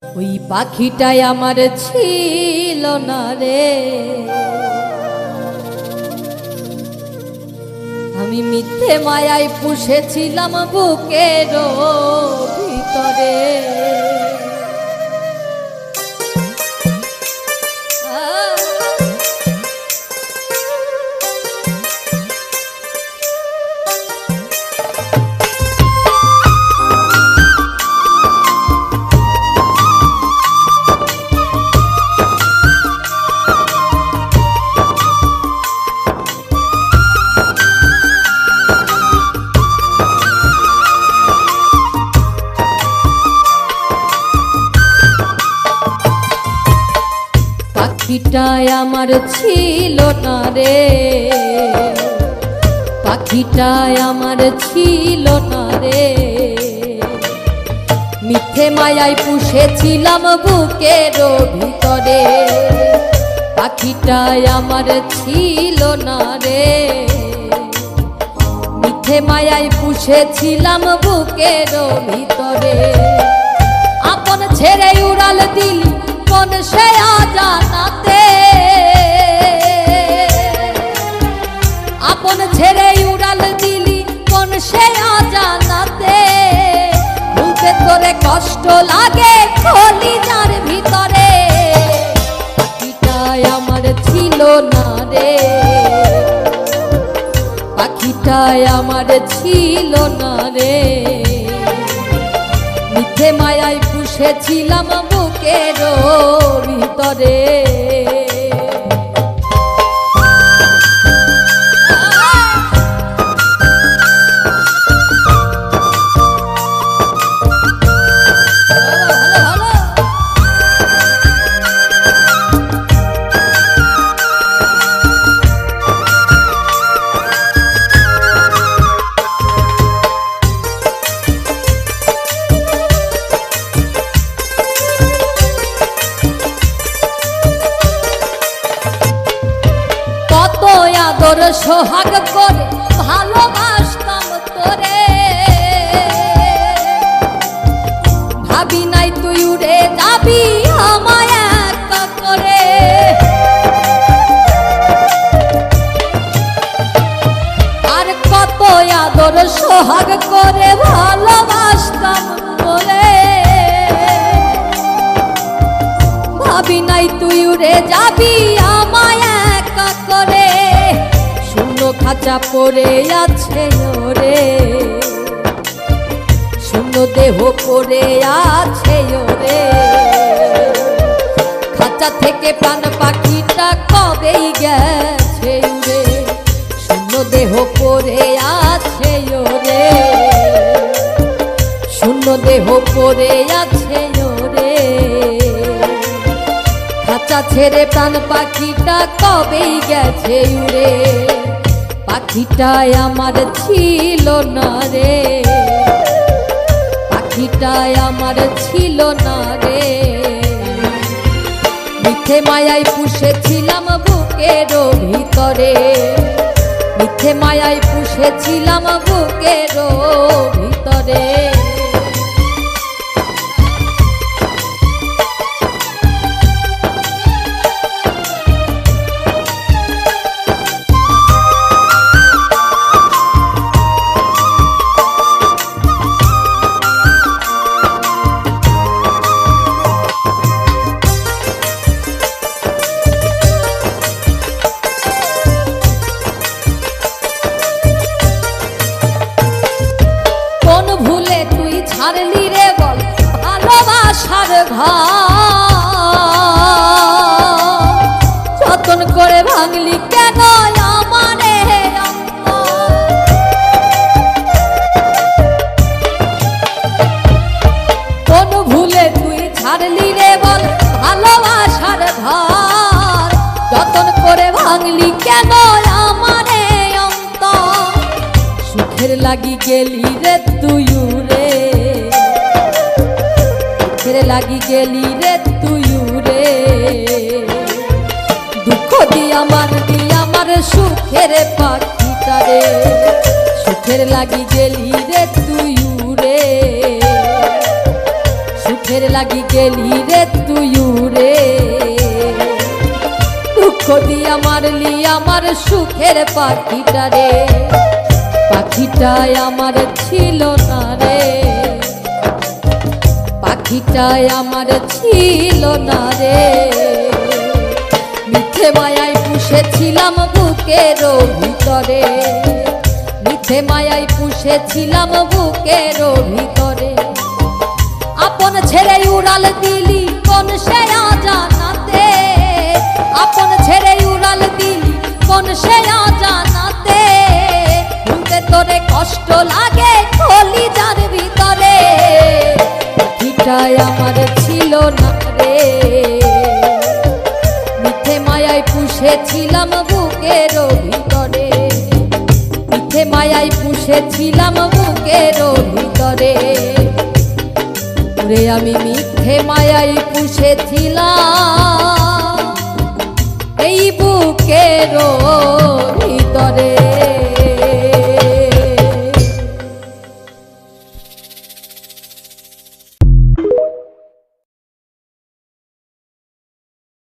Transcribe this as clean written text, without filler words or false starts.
ওই পাখিটাই আমার ছিল না রে, আমি মিথ্যে মায়ায় পুষেছিলাম বুকের ভিতরে। পাখিটাই আমার ছিল না রে, পাখিটাই আমার ছিল না রে, মিথ্যে মায়ায় পুষেছিলাম বুকের ভিতরে। পাখিটাই আমার ছিল না রে, মিথ্যে মায়ায় পুষেছিলাম বুকের ভিতরে। আপন ছেড়ে উড়াল দিলি কোন সে অজানাতে, আপন ছেড়ে উড়াল দিলি কোন সে অজানাতে। ভুলতে তোরে কষ্ট লাগে কলিজার ভিতরে। পাখিটাই আমার ছিল না রে, পাখিটাই আমার ছিল না রে, মিথ্যে মায়ায় পুষেছিলাম বুকের ভিতরে। আদর সোহাগ করে ভালোবাসতাম তোরে, ভাবি নাই তুই উড়ে যাবি আমায় একা করে। আর কত আদর সোহাগ করে ভালোবাসতাম তোরে, ভাবি নাই তুই উড়ে যাবি আমায় একা করে। খাঁচা পড়ে আছে ওরে, শূন্য দেহ পড়ে আছে ওরে। খাঁচা থেকে প্রাণ পাখিটা কবেই গেছে উড়ে, শূন্য দেহ পড়ে আছে ওরে, শূন্য দেহ পড়ে আছে ওরে। খাঁচা ছেড়ে প্রাণ পাখিটা কবেই গেছে উড়ে। পাখিটাই আমার ছিল না রে, পাখিটাই আমার ছিল না রে, মিথ্যে মায়ায় পুষেছিলাম বুকের ভিতরে। মিথ্যে মায়ায় পুষেছিলাম বুকের ভিতরে। ছাড়লি রে বল ভালোবাসার ঘর, যতন করে ভাঙলি কেন আমারে কোন ভুলে তুই ছাড়লি রে বল ভালোবাসার ঘর, যতন করে ভাঙলি কেন আমারে অন্তর। সুখের লাগি গেলি রে তুই রে, লাগি গেলি রে তুই রে। দুঃখ দিয়া আমার সুখের পাখিটারে, সুখের লাগি গেলি রে তুই রে। কিসের লাগি গেলি রে তুই উড়ে, দুঃখ দিয়া মারলি আমার সুখের পাখিটা রে, পাখিটাই আমার ছিল না রে, পাখিটাই আমার ছিল না রে। মিথ্যে মায়ায় পুষেছিলাম বুকের ভিতরে, মিথ্যে মায়ায় পুষেছিলাম বুকের ভিতরে, আপন ছেড়ে উড়াল দিলি কোন সে অজানাতে, আপন ছেড়ে উড়াল দিলি কোন সে অজানাতে, ভুলতে তোরে কষ্ট লাগে কলিজার ভিতরে, পাখিটাই আমার ছিল না রে, মিথ্যে মায়ায় পুষেছিলাম বুকের ভিতরে, মিথ্যে মায়ায় পুষেছিলাম বুকের ভিতরে, ওরে আমি মিথ্যে মায়ায় পুষেছিলাম এই বুকের ভিতরে।